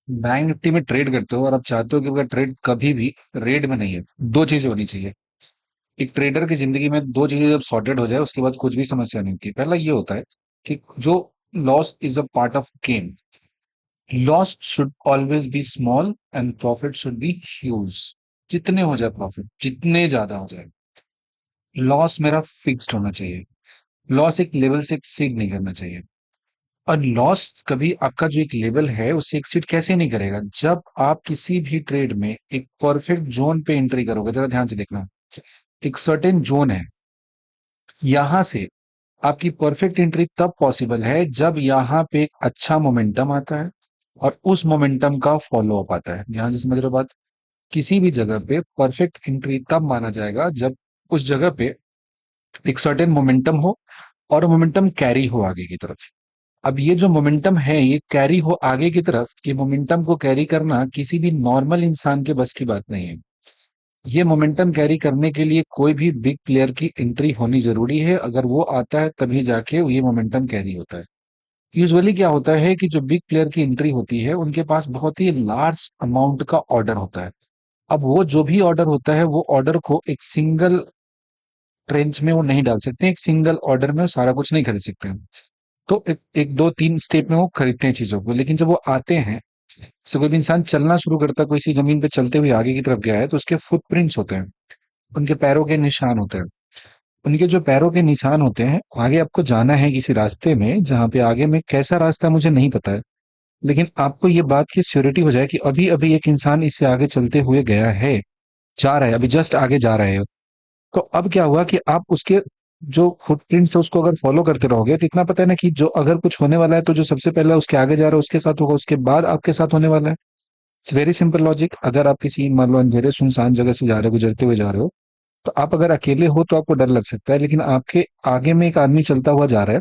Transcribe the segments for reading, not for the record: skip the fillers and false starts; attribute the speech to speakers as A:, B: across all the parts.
A: Bank Nifty में trade करते हो और आप चाहते हो कि आपका ट्रेड कभी भी रेड में नहीं है, दो चीजें होनी चाहिए। एक ट्रेडर की जिंदगी में दो चीजें जब सॉर्टेड हो जाए उसके बाद कुछ भी समस्या नहीं होती। पहला ये होता है कि जो loss is a part of game, loss should always be small and profit should be huge. जितने हो जाए प्रॉफिट, जितने ज्यादा हो जाए, लॉस मेरा फिक्स्ड होना चाहिए। लॉस एक लेवल से एक्सीड नहीं करना चाहिए। और लॉस कभी आपका जो एक लेवल है उससे एक्सीड कैसे नहीं करेगा, जब आप किसी भी ट्रेड में एक परफेक्ट जोन पे एंट्री करोगे। जरा ध्यान से देखना, एक सर्टेन जोन है, यहां से आपकी परफेक्ट एंट्री तब पॉसिबल है जब यहाँ पे एक अच्छा मोमेंटम आता है और उस मोमेंटम का फॉलो अप आता है। ध्यान से समझ रहे हो बात। किसी भी जगह पे परफेक्ट एंट्री तब माना जाएगा जब उस जगह पे एक सर्टेन मोमेंटम हो और मोमेंटम कैरी हो आगे की तरफ। अब ये जो मोमेंटम है ये कैरी हो आगे की तरफ, ये मोमेंटम को कैरी करना किसी भी नॉर्मल इंसान के बस की बात नहीं है। ये मोमेंटम कैरी करने के लिए कोई भी बिग प्लेयर की एंट्री होनी जरूरी है। अगर वो आता है तभी जाके ये मोमेंटम कैरी होता है। यूजुअली क्या होता है कि जो बिग प्लेयर की एंट्री होती है उनके पास बहुत ही लार्ज अमाउंट का ऑर्डर होता है। अब वो जो भी ऑर्डर होता है वो ऑर्डर को एक सिंगल ट्रेंच में वो नहीं डाल सकते, एक सिंगल ऑर्डर में वो सारा कुछ नहीं खरीद सकते हैं। तो एक दो तीन स्टेप में वो खरीदते हैं चीजों को। लेकिन जब वो आते हैं, जैसे कोई भी इंसान चलना शुरू करता है, कोई सी जमीन पे चलते हुए आगे की तरफ गया है तो उसके फुटप्रिंट्स होते हैं, उनके पैरों के निशान होते हैं। उनके जो पैरों के निशान होते हैं, आगे आपको जाना है किसी रास्ते में जहां पे आगे में कैसा रास्ता है मुझे नहीं पता है, लेकिन आपको ये बात की श्योरिटी हो जाए कि अभी अभी एक इंसान इससे आगे चलते हुए गया है, जा रहा है, अभी जस्ट आगे जा रहा है। तो अब क्या हुआ कि आप उसके जो फुटप्रिंट्स है उसको अगर फॉलो करते रहोगे तो इतना पता है ना कि जो अगर कुछ होने वाला है तो जो सबसे पहले उसके आगे जा रहा है उसके साथ होगा, उसके बाद आपके साथ होने वाला है। It's very simple logic. अगर आप किसी मान लो अंधेरे सुनसान जगह से जा रहे हो, गुजरते हुए जा रहे हो, तो आप अगर अकेले हो तो आपको डर लग सकता है, लेकिन आपके आगे में एक आदमी चलता हुआ जा रहा है।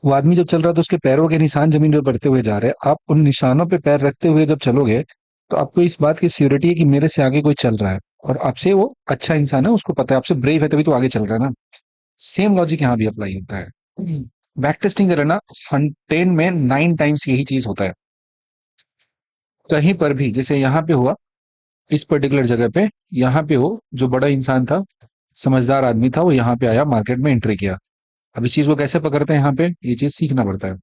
A: वो आदमी जब चल रहा है तो उसके पैरों के निशान जमीन पर पड़ते हुए जा रहे हैं। आप उन निशानों पे पैर रखते हुए जब चलोगे तो आपको इस बात की श्योरिटी है कि मेरे से आगे कोई चल रहा है और आपसे वो अच्छा इंसान है, उसको पता है आपसे ब्रेव है, तभी तो आगे चल रहा है ना। सेम लॉजिक यहाँ भी अप्लाई होता है। बैक टेस्टिंग करना 10 में 9 टाइम्स यही चीज होता है। कहीं पर भी जैसे यहाँ पे हुआ, इस पर्टिकुलर जगह पे, यहाँ पे हो जो बड़ा इंसान था, समझदार आदमी था, वो यहाँ पे आया, मार्केट में एंट्री किया। अब इस चीज को कैसे पकड़ते हैं, यहाँ पे ये चीज सीखना पड़ता है।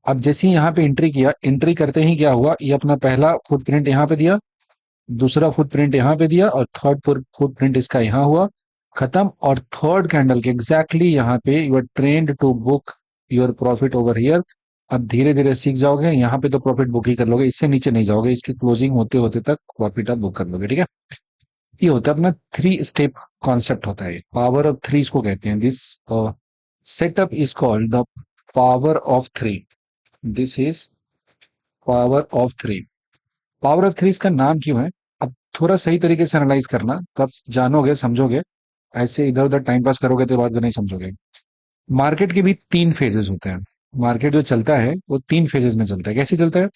A: अब जैसे ही यहाँ पे एंट्री किया, एंट्री करते ही क्या हुआ, ये अपना पहला फुटप्रिंट यहाँ पे दिया, दूसरा फुटप्रिंट यहाँ पे दिया और थर्ड फुटप्रिंट इसका यहाँ हुआ, खत्म। और थर्ड कैंडल के एग्जैक्टली यहाँ पे you are trained to book your profit over here. अब धीरे धीरे सीख जाओगे, यहाँ पे तो प्रॉफिट बुक ही कर लोगे, इससे नीचे नहीं जाओगे, इसकी क्लोजिंग होते होते तक प्रॉफिट आप बुक कर लोगे। ठीक है, ये होता है अपना 3 स्टेप कॉन्सेप्ट होता है, पावर ऑफ थ्री इसको कहते हैं। This setup is called the power of three. This is power of three. Power of three इसका नाम क्यों है, अब थोड़ा सही तरीके से एनालाइज करना तो आप जानोगे, समझोगे। ऐसे इधर उधर टाइम पास करोगे तो बात को नहीं समझोगे। मार्केट के भी 3 फेजेस होते हैं। मार्केट जो चलता है वो 3 फेजेस में चलता है। कैसे चलता है,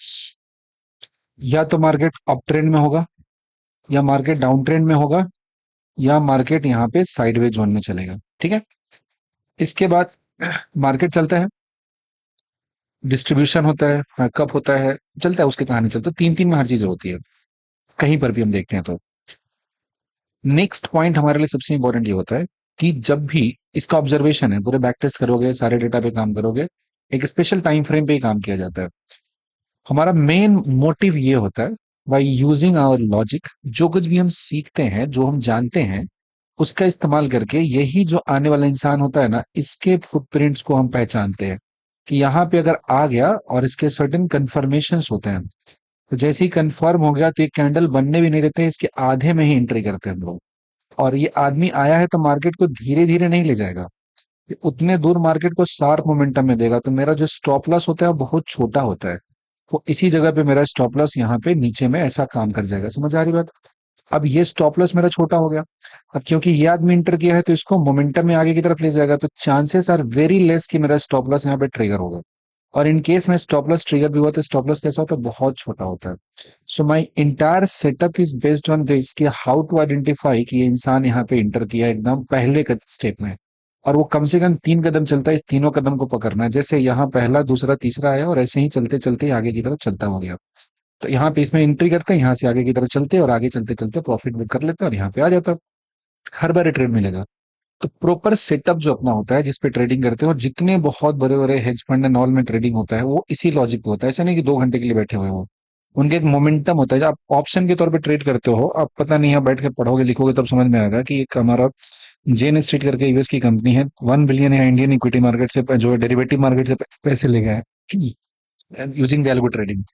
A: या तो मार्केट अप ट्रेंड में होगा, या मार्केट डाउन ट्रेंड में होगा, या मार्केट यहाँ पे साइडवेज जोन में चलेगा। ठीक है, इसके बाद मार्केट चलता है, डिस्ट्रीब्यूशन होता है, मार्कअप होता है, चलता है, उसकी कहानी चलता है। तीन तीन में हर चीज होती है, कहीं पर भी हम देखते हैं तो। नेक्स्ट पॉइंट हमारे लिए सबसे इंपॉर्टेंट ये होता है कि जब भी इसका ऑब्जर्वेशन है, पूरे बैक टेस्ट करोगे, सारे डेटा पे काम करोगे, एक स्पेशल टाइम फ्रेम पे ही काम किया जाता है। हमारा मेन मोटिव ये होता है, बाय यूजिंग आवर लॉजिक, जो कुछ भी हम सीखते हैं, जो हम जानते हैं, उसका इस्तेमाल करके यही जो आने वाला इंसान होता है ना, इसके फुटप्रिंट्स को हम पहचानते हैं कि यहाँ पे अगर आ गया, और इसके सर्टेन कन्फर्मेशंस होते हैं। तो जैसे ही कंफर्म हो गया तो ये कैंडल बनने भी नहीं देते हैं, इसके आधे में ही एंट्री करते हैं हम लोग। और ये आदमी आया है तो मार्केट को धीरे धीरे नहीं ले जाएगा, ये उतने दूर मार्केट को शार्प मोमेंटम में देगा। तो मेरा जो स्टॉप लॉस होता है वो बहुत छोटा होता है, वो इसी जगह पे मेरा स्टॉप लॉस यहाँ पे नीचे में ऐसा काम कर जाएगा। समझ आ रही बात। अब ये स्टॉप लॉस मेरा छोटा हो गया, अब क्योंकि ये आदमी इंटर किया है तो इसको मोमेंटम में आगे की तरफ ले जाएगा, तो चांसेस आर वेरी लेस कि मेरा स्टॉप लॉस यहाँ पे ट्रिगर होगा। और इन केस में स्टॉप लॉस ट्रिगर भी हुआ तो स्टॉप लॉस कैसा होता है, बहुत छोटा होता है। So my entire setup is based on this कि हाउ टू आइडेंटिफाई कि ये इंसान यहाँ पे इंटर किया एकदम पहले स्टेप में, और वो कम से कम 3 कदम चलता है, इस तीनों कदम को पकड़ना है। जैसे यहाँ पहला, दूसरा, तीसरा आया और ऐसे ही चलते चलते आगे की तरफ चलता हो गया। तो यहाँ पे इसमें एंट्री करते हैं, यहाँ से आगे की तरफ चलते हैं और आगे चलते चलते प्रॉफिट बुक कर लेते हैं और यहाँ पे आ जाता है, हर बार ट्रेड मिलेगा। तो प्रॉपर सेटअप जो अपना होता है जिस पे ट्रेडिंग करते हैं, और जितने बहुत बड़े बड़े हेज फंड एंड ऑल में ट्रेडिंग होता है वो इसी लॉजिक पे होता है। ऐसा नहीं कि 2 घंटे के लिए बैठे हुए हो, उनके एक मोमेंटम होता है। जब आप ऑप्शन के तौर पे ट्रेड करते हो, आप पता नहीं, आप बैठ के पढ़ोगे लिखोगे तब समझ में आएगा कि एक हमारा जेन स्ट्रीट करके यूएस की कंपनी है, 1 बिलियन या इंडियन इक्विटी मार्केट से जो डेरिवेटिव मार्केट से पैसे ले गए हैं यूजिंग द एल्गो ट्रेडिंग।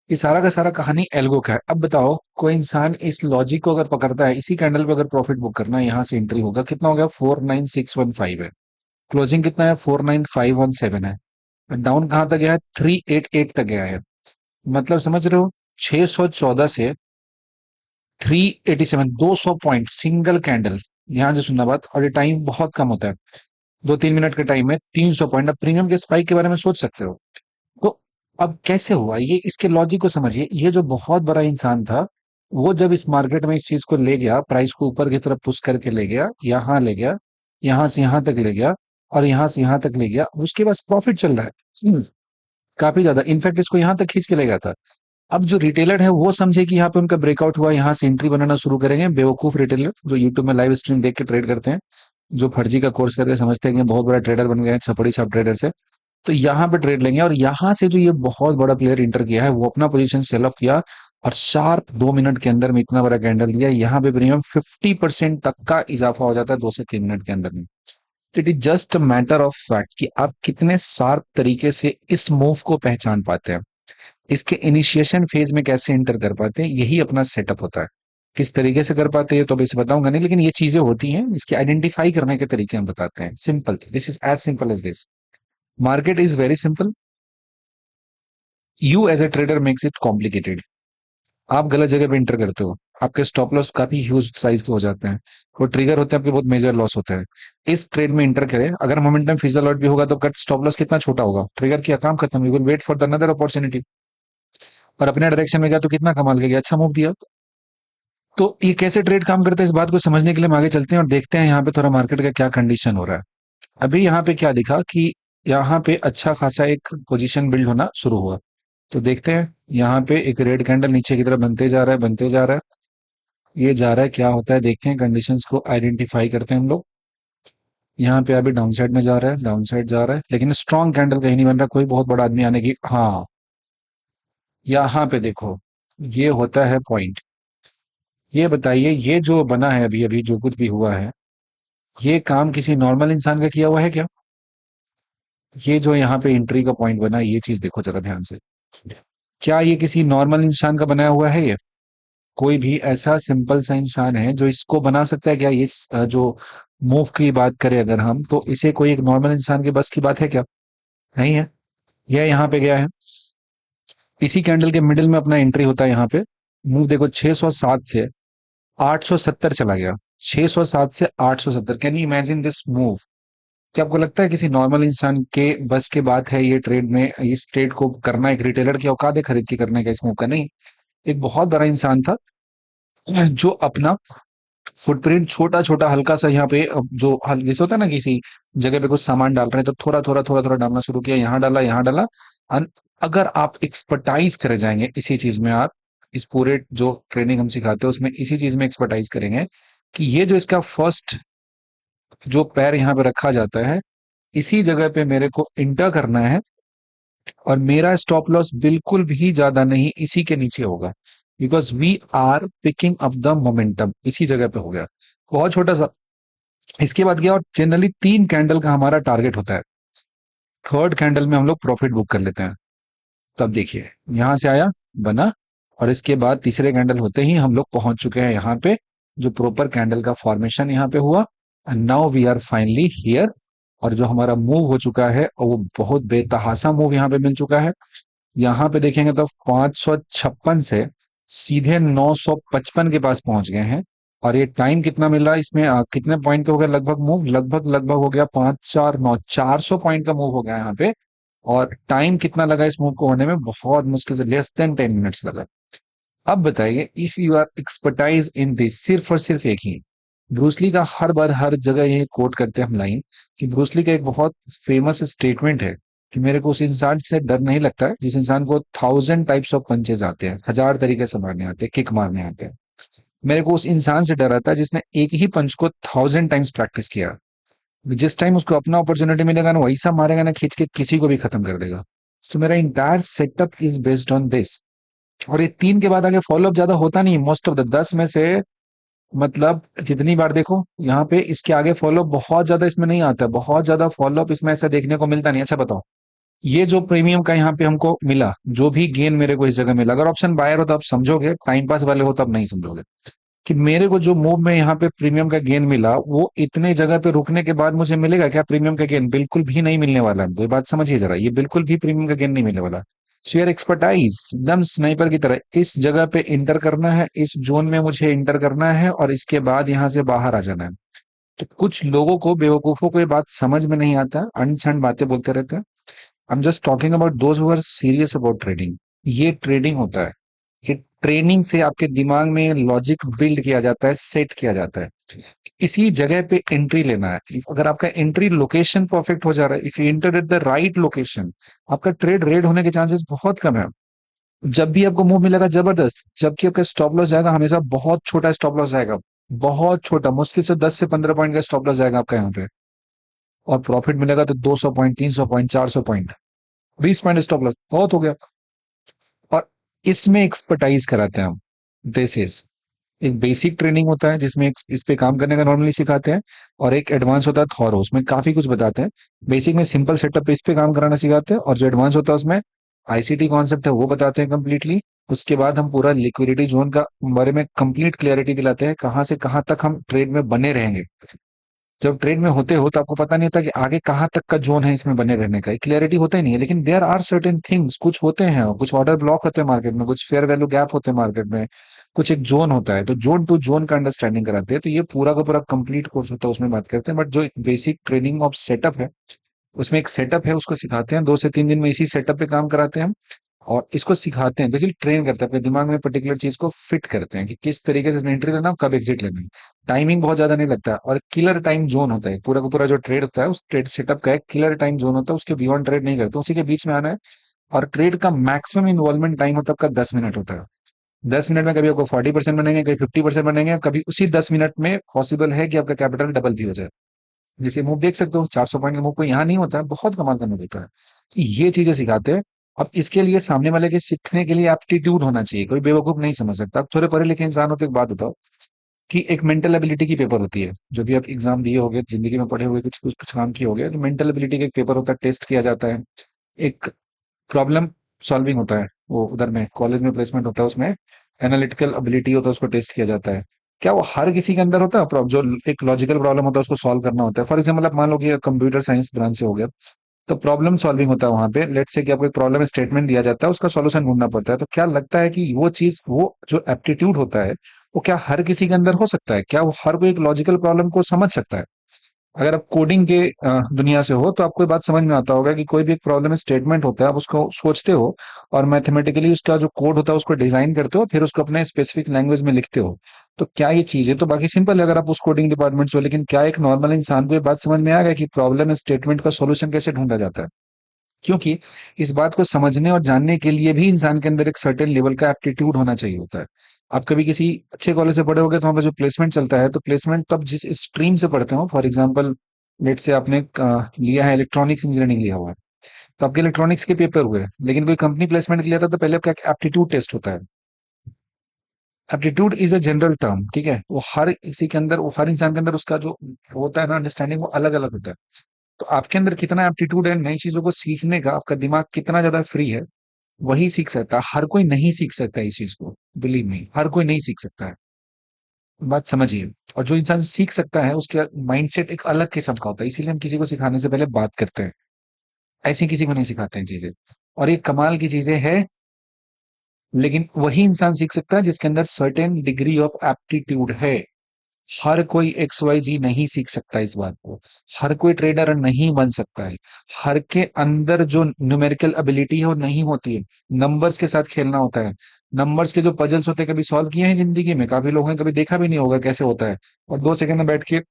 A: ये सारा का सारा कहानी एल्गो का है। अब बताओ, कोई इंसान इस लॉजिक को अगर पकड़ता है, इसी कैंडल पे अगर प्रॉफिट बुक करना है, यहाँ से एंट्री होगा, कितना हो गया, 49615 है, क्लोजिंग कितना है, 49517 है, डाउन कहाँ तक गया है, 388 तक गया है। मतलब समझ रहे हो, 614 से 387, 200 पॉइंट सिंगल कैंडल। ध्यान से सुनना बात, और ये टाइम बहुत कम होता है, 2-3 मिनट के टाइम में 300 पॉइंट। अब प्रीमियम के स्पाइक के बारे में सोच सकते हो। तो अब कैसे हुआ ये, इसके लॉजिक को समझिए। ये जो बहुत बड़ा इंसान था, वो जब इस मार्केट में इस चीज को ले गया, प्राइस को ऊपर की तरफ पुश करके ले गया, यहाँ ले गया, यहाँ से यहाँ तक ले गया, और यहाँ से यहाँ तक ले गया, उसके पास प्रॉफिट चल रहा है काफी ज्यादा। इनफैक्ट इसको यहाँ तक खींच के ले गया था। अब जो रिटेलर है वो समझे कि यहाँ पे उनका ब्रेकआउट हुआ, यहाँ से एंट्री बनाना शुरू करेंगे। बेवकूफ रिटेलर जो यूट्यूब में लाइव स्ट्रीम देख के ट्रेड करते हैं, जो फर्जी का कोर्स करके समझते हैं कि बहुत बड़ा ट्रेडर बन गए हैं छपड़ी छाप ट्रेडर से, तो यहाँ पे ट्रेड लेंगे। और यहाँ से जो ये बहुत बड़ा प्लेयर इंटर किया है, वो अपना पोजीशन सेल ऑफ किया और शार्प 2 मिनट के अंदर में इतना बड़ा कैंडल दिया। यहाँ पे प्रीमियम 50% तक का इजाफा हो जाता है 2 से 3 मिनट के अंदर में। तो it is just a matter of fact कि आप कितने शार्प तरीके से इस मूव को पहचान पाते हैं, इसके इनिशिएशन फेज में कैसे एंटर कर पाते हैं, यही अपना सेटअप होता है। किस तरीके से कर पाते हैं तो अभी से बताऊंगा नहीं, लेकिन ये चीजें होती हैं, इसके आइडेंटिफाई करने के तरीके हम बताते हैं। Simple, this is as simple as this. Market is very simple, you as a trader makes it complicated. आप गलत जगह पे इंटर करते हो, आपके स्टॉप लॉस काफी ह्यूज साइज के हो जाते हैं, वो ट्रिगर होते हैं, आपके बहुत मेजर लॉस होते हैं। इस ट्रेड में इंटर करें, अगर मोमेंटम फिजल आउट भी होगा तो कट स्टॉप लॉस कितना छोटा होगा, ट्रिगर किया, काम खत्म, you will wait for the another opportunity. और अपने डायरेक्शन में गया तो कितना कमाल के गया, अच्छा मूव दिया। तो ये कैसे ट्रेड काम करता है, इस बात को समझने के लिए हम आगे चलते हैं और देखते हैं यहाँ पे थोड़ा मार्केट का क्या कंडीशन हो रहा है। अभी यहाँ पे क्या दिखा कि यहाँ पे अच्छा खासा एक पोजीशन बिल्ड होना शुरू हुआ। तो देखते हैं, यहाँ पे एक रेड कैंडल नीचे की तरफ बनते जा रहा है, बनते जा रहा है, ये जा रहा है, क्या होता है देखते हैं। कंडीशंस को आइडेंटिफाई करते हैं हम लोग। यहाँ पे अभी डाउन साइड में जा रहा है, डाउन साइड जा रहा है, लेकिन स्ट्रॉन्ग कैंडल कहीं नहीं बन रहा, कोई बहुत बड़ा आदमी आने की, हाँ यहाँ पे देखो, ये होता है पॉइंट। ये बताइए, ये जो बना है अभी अभी जो कुछ भी हुआ है, ये काम किसी नॉर्मल इंसान का किया हुआ है क्या? ये जो यहाँ पे एंट्री का पॉइंट बना है, ये चीज देखो जरा ध्यान से, क्या ये किसी नॉर्मल इंसान का बनाया हुआ है? ये कोई भी ऐसा सिंपल सा इंसान है जो इसको बना सकता है क्या? ये जो मूव की बात करें अगर हम, तो इसे कोई एक नॉर्मल इंसान के बस की बात है क्या? नहीं है। यह यहाँ पे गया है, इसी कैंडल के मिडिल में अपना एंट्री होता है यहाँ पे। मूव देखो, 607 से 870 चला गया, 607 से 870। Can you imagine this move? क्या आपको लगता है किसी नॉर्मल इंसान के बस के बात है ये ट्रेड में, इस ट्रेड को करना? एक रिटेलर की औकात है खरीद के करने का इस मूव का? नहीं। एक बहुत बड़ा इंसान था जो अपना फुटप्रिंट छोटा छोटा हल्का सा यहाँ पे जो जैसे होता है ना, किसी जगह पे कुछ सामान डाल रहे हैं तो थोड़ा थोड़ा थोड़ा थोड़ा डालना शुरू किया, यहाँ डाला, यहाँ डाला। अगर आप एक्सपर्टाइज करे जाएंगे इसी चीज में, आप इस पूरे जो ट्रेनिंग हम सिखाते हैं उसमें इसी चीज में एक्सपर्टाइज करेंगे कि ये जो इसका फर्स्ट जो पैर यहाँ पे रखा जाता है, इसी जगह पे मेरे को इंटर करना है, और मेरा स्टॉप लॉस बिल्कुल भी ज्यादा नहीं इसी के नीचे होगा, because we are picking up the momentum. इसी जगह पे हो गया, बहुत छोटा सा। इसके बाद गया, और जनरली 3 कैंडल का हमारा टारगेट होता है, थर्ड कैंडल में हम लोग प्रॉफिट बुक कर लेते हैं। तब देखिए, यहां से आया, बना, और इसके बाद तीसरे कैंडल होते ही हम लोग पहुंच चुके हैं यहाँ पे, जो प्रॉपर कैंडल का फॉर्मेशन यहाँ पे हुआ। And now we are finally here. और जो हमारा मूव हो चुका है, और वो बहुत बेतहासा मूव यहाँ पे मिल चुका है। यहाँ पे देखेंगे तो 556 से सीधे 955 के पास पहुंच गए हैं। और ये टाइम कितना मिला इसमें, कितने पॉइंट का हो गया लगभग मूव, लगभग लगभग हो गया 5 4 9 400 पॉइंट का मूव हो गया यहाँ पे। और टाइम कितना लगा इस मूव को होने में, बहुत मुश्किल से लेस देन 10 मिनट्स लगा। अब बताइए, if you are expertise in this, सिर्फ और सिर्फ एक ही ब्रूसली का, हर बार हर जगह ये कोट करते हैं हम लाइन, कि ब्रूसली का एक बहुत फेमस स्टेटमेंट है कि मेरे को उस इंसान से डर नहीं लगता है जिस इंसान को 1000 टाइप्स ऑफ पंचेस आते हैं, 1000 तरीके से मारने आते हैं, किक मारने आते हैं। मेरे को उस इंसान से डर आता है जिसने एक ही पंच को 1000 टाइम्स प्रैक्टिस किया। जिस टाइम उसको अपना अपॉर्चुनिटी मिलेगा ना, वैसा मारेगा ना, खींच के किसी को भी खत्म कर देगा। तो मेरा entire setup is based on this. और ये 3 के बाद आगे फॉलोअप ज्यादा होता नहीं, मोस्ट ऑफ द 10 में से, मतलब जितनी बार देखो यहाँ पे, इसके आगे फॉलोअप बहुत ज्यादा इसमें नहीं आता, बहुत ज्यादा फॉलोअप इसमें ऐसा देखने को मिलता नहीं। अच्छा बताओ, ये जो प्रीमियम का यहाँ पे हमको मिला, जो भी गेन मेरे को इस जगह मिला, अगर ऑप्शन बायर हो तो आप समझोगे, टाइम पास वाले हो तो आप नहीं समझोगे कि मेरे को जो मूव में यहाँ पे प्रीमियम का गेन मिला, वो इतने जगह पे रुकने के बाद मुझे मिलेगा क्या प्रीमियम का गेन? बिल्कुल भी नहीं मिलने वाला है। कोई बात समझिए जरा, ये बिल्कुल भी प्रीमियम का गेन नहीं मिलने वाला। शेयर एक्सपर्टाइज एकदम स्नाइपर की तरह इस जगह पे इंटर करना है, इस जोन में मुझे इंटर करना है, और इसके बाद यहाँ से बाहर आ जाना है। तो कुछ लोगों को, बेवकूफों को, ये बात समझ में नहीं आता, अनसंड बातें बोलते रहते हैं। I am just talking about those who are serious about trading. ये ट्रेडिंग होता है। ये ट्रेनिंग से आपके दिमाग में लॉजिक बिल्ड किया जाता है, सेट किया जाता है। इसी जगह पे एंट्री लेना है। अगर आपका एंट्री लोकेशन परफेक्ट हो जा रहा है, if you enter at the right location, आपका ट्रेड रेड होने के चांसेस बहुत कम है। जब भी आपको मूव मिलेगा जबरदस्त, जबकि आपका स्टॉप लॉस जाएगा हमेशा बहुत छोटा स्टॉप लॉस जाएगा, बहुत छोटा, मुश्किल से 10 से 15 पॉइंट का स्टॉप लॉस जाएगा आपका यहाँ पे। और प्रॉफिट मिलेगा तो 200 point, 300 point, 400 point, 20 point stop loss बहुत हो गया। और इसमें एक्सपर्टाइज कराते हैं हम। दिस इज एक बेसिक ट्रेनिंग होता है जिसमें इस पे काम करने का नॉर्मली सिखाते हैं, और एक एडवांस होता है थॉरो, उसमें काफी कुछ बताते हैं। बेसिक में सिंपल सेटअप पे इस पे काम कराना सिखाते हैं, और जो एडवांस होता है उसमें आईसीटी कॉन्सेप्ट है वो बताते हैं कंप्लीटली। उसके बाद हम पूरा लिक्विडिटी जोन का बारे में कंप्लीट क्लियरिटी दिलाते हैं, कहाँ से कहाँ तक हम ट्रेड में बने रहेंगे। जब ट्रेड में होते हो तो आपको पता नहीं होता कि आगे कहाँ तक का जोन है इसमें बने रहने का, क्लियरिटी होता ही नहीं है। लेकिन देयर आर सर्टेन थिंग्स, कुछ होते हैं, कुछ ऑर्डर ब्लॉक होते हैं मार्केट में, कुछ फेयर वैल्यू गैप होते हैं मार्केट में, कुछ एक जोन होता है, तो जोन टू जोन का अंडरस्टैंडिंग कराते हैं। तो ये पूरा का पूरा कंप्लीट कोर्स होता है, उसमें बात करते हैं। बट जो बेसिक ट्रेनिंग ऑफ सेटअप है, उसमें एक सेटअप है, उसको सिखाते हैं 2 से 3 दिन में, इसी सेटअप पे काम कराते हैं हम। और इसको सिखाते हैं, बेसिकली ट्रेन करते हैं, अपने दिमाग में पर्टिकुलर चीज को फिट करते हैं कि किस तरीके से एंट्री लेना है, कब एग्जिट लेना है। टाइमिंग बहुत ज्यादा नहीं लगता, और किलर टाइम जोन होता है पूरा का पूरा। जो ट्रेड होता है उस ट्रेड सेटअप का एक किलर टाइम जोन होता है, उसके बियॉन्ड ट्रेड नहीं करते, उसी के बीच में आना है। और ट्रेड का मैक्सिमम इन्वॉल्वमेंट टाइम होता है आपका 10 मिनट होता है। 10 मिनट में कभी आपको 40% बनेंगे, कभी 50% बनेंगे, कभी उसी 10 मिनट में पॉसिबल है कि आपका कैपिटल डबल भी हो जाए। जैसे मूव देख सकते हो, 400 पॉइंट का मूव कोई यहाँ नहीं होता है, बहुत कमाल का मूव होता है। तो ये चीजें सिखाते हैं। अब इसके लिए सामने वाले के सीखने के लिए एप्टीट्यूड होना चाहिए, कोई बेवकूफ नहीं समझ सकता। अब थोड़े पढ़े लिखे इंसान हो तो एक बात बताओ, कि एक मेंटल एबिलिटी की पेपर होती है, जो भी आप एग्जाम दिए होंगे, जिंदगी में पढ़े हुए, कुछ कुछ कुछ काम किए होंगे, तो मेंटल एबिलिटी का एक पेपर होता है, टेस्ट किया जाता है। एक प्रॉब्लम सॉल्विंग होता है, वो उधर में कॉलेज में प्लेसमेंट होता है, उसमें एनालिटिकल एबिलिटी होता है, उसको टेस्ट किया जाता है। क्या वो हर किसी के अंदर होता है? जो एक लॉजिकल प्रॉब्लम होता है उसको सॉल्व करना होता है। फॉर एग्जाम्पल आप मान लो कि कंप्यूटर साइंस ब्रांच से हो गया, तो प्रॉब्लम सॉल्विंग होता है वहां पे। लेट से कि आपको एक प्रॉब्लम स्टेटमेंट दिया जाता है, उसका सॉल्यूशन ढूंढना पड़ता है। तो क्या लगता है कि वो चीज, वो जो एप्टीट्यूड होता है, वो क्या हर किसी के अंदर हो सकता है? क्या वो हर कोई एक लॉजिकल प्रॉब्लम को समझ सकता है? अगर आप कोडिंग के दुनिया से हो तो आपको ये बात समझ में आता होगा कि कोई भी एक प्रॉब्लम स्टेटमेंट होता है, आप उसको सोचते हो, और मैथमेटिकली उसका जो कोड होता है उसको डिजाइन करते हो, फिर उसको अपने स्पेसिफिक लैंग्वेज में लिखते हो। तो क्या ये चीजें तो बाकी सिंपल है अगर आप उस कोडिंग डिपार्टमेंट से हो, लेकिन क्या एक नॉर्मल इंसान को ये बात समझ में आ गया कि प्रॉब्लम स्टेटमेंट का सोल्यूशन कैसे ढूंढा जाता है? क्योंकि इस बात को समझने और जानने के लिए भी इंसान के अंदर एक सर्टेन लेवल का एप्टीट्यूड होना चाहिए होता है। आप कभी किसी अच्छे कॉलेज से पढ़े होगे तो वहाँ पर जो प्लेसमेंट चलता है, तो प्लेसमेंट तब जिस स्ट्रीम से पढ़ते हो, फॉर एग्जांपल लेट से आपने लिया है इलेक्ट्रॉनिक्स इंजीनियरिंग लिया हुआ है, तो आपके इलेक्ट्रॉनिक्स के पेपर हुए, लेकिन कोई कंपनी प्लेसमेंट के लिए था तो पहले आपका एप्टीट्यूड टेस्ट होता है। Aptitude is a general term, ठीक है, वो हर किसी के अंदर, वो हर इंसान के अंदर उसका जो होता है ना अंडरस्टैंडिंग, वो अलग अलग होता है। तो आपके अंदर कितना एप्टीट्यूड है नई चीजों को सीखने का, आपका दिमाग कितना ज्यादा फ्री है, वही सीख सकता है। हर कोई नहीं सीख सकता इस चीज को, बिलीव मी, हर कोई नहीं सीख सकता है। बात समझिए। और जो इंसान सीख सकता है उसके माइंडसेट एक अलग किस्म का होता है, इसीलिए हम किसी को सिखाने से पहले बात करते हैं। ऐसे किसी को नहीं सिखाते हैं चीजें। और ये कमाल की चीजें हैं, लेकिन वही इंसान सीख सकता है जिसके अंदर सर्टेन डिग्री ऑफ एप्टीट्यूड है। हर कोई एक्स वाई जी नहीं सीख सकता इस बात को। हर कोई ट्रेडर नहीं बन सकता है। हर के अंदर जो न्यूमेरिकल एबिलिटी है वो नहीं होती है। नंबर्स के साथ खेलना होता है। नंबर्स के जो पजल्स होते हैं, कभी सॉल्व किए हैं जिंदगी में? काफी लोगों ने कभी देखा भी नहीं होगा कैसे होता है, और 2 सेकंड में बैठ के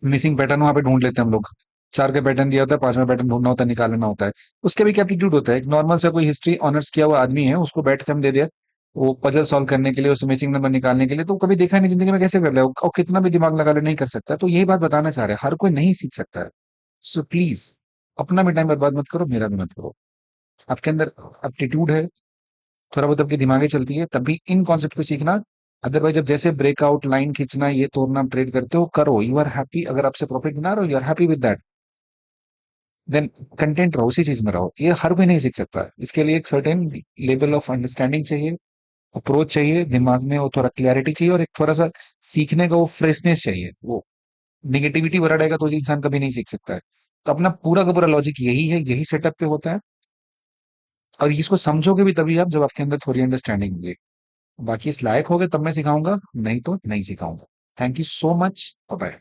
A: मिसिंग पैटर्न वहां पे ढूंढ लेते हैं हम लोग। चार का पैटर्न दिया होता है, पांचवा पैटर्न ढूंढना होता है, निकालना होता है। उसके भी एक एप्टीट्यूड होता है। एक नॉर्मल सा कोई हिस्ट्री ऑनर्स किया हुआ आदमी है, उसको बैठ के हम दे दिया वो पजल सॉल्व करने के लिए, उस मिसिंग नंबर निकालने के लिए, तो कभी देखा नहीं जिंदगी में कैसे कर ले, और कितना भी दिमाग लगा ले नहीं कर सकता। तो यही बात बताना चाह रहे हैं, हर कोई नहीं सीख सकता है। सो प्लीज अपना भी टाइम बर्बाद मत करो, मेरा भी मत करो। आपके अंदर एप्टीट्यूड है, थोड़ा बहुत आपकी दिमागे चलती है, तब भी इन कॉन्सेप्ट को सीखना। अदरवाइज अब जैसे ब्रेकआउट लाइन खींचना, ये तोड़ना, ट्रेड करते हो, करो, यू आर हैप्पी। अगर आपसे प्रॉफिट बना रहे हो, you are happy with that, then content रहो, उसी चीज में रहो। ये हर कोई नहीं सीख सकता है। इसके लिए एक सर्टेन लेवल ऑफ अंडरस्टैंडिंग चाहिए, अप्रोच चाहिए, दिमाग में वो थोड़ा क्लैरिटी चाहिए, और एक थोड़ा सा सीखने का वो फ्रेशनेस चाहिए। वो निगेटिविटी भरा रहेगा तो इंसान कभी नहीं सीख सकता है। तो अपना पूरा का पूरा लॉजिक यही है, यही सेटअप पे होता है। और इसको समझोगे भी तभी आप, जब आपके अंदर थोड़ी अंडरस्टैंडिंग होगी। बाकी इस लायक हो गए तब मैं सिखाऊंगा, नहीं तो नहीं सिखाऊंगा। Thank you so much. Bye.